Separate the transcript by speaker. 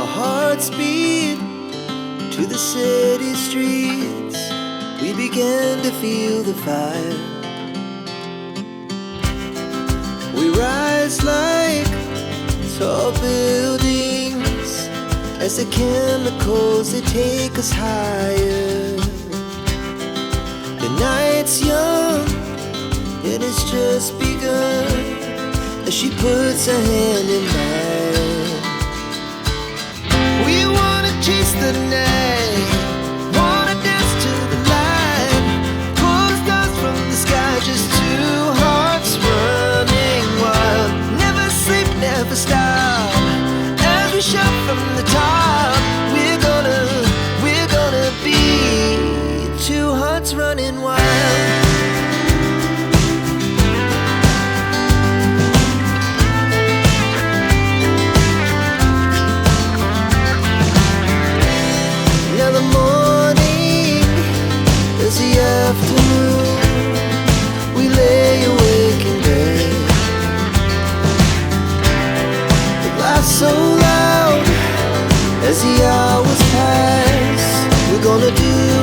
Speaker 1: Our hearts beat to the city streets. We began to feel the fire. We rise like tall buildings as the chemicals, they take us higher. The night's young, it has just begun, as she puts her hand in mine. We wanna chase the night, wanna dance to the light, pull the stars from the sky, just two hearts running wild. Never sleep, never stop, as we shout from the top. We're gonna be two hearts running wild. Now the morning is the afternoon. We lay awake in bed. The laughs so loud as the hours pass. We're gonna do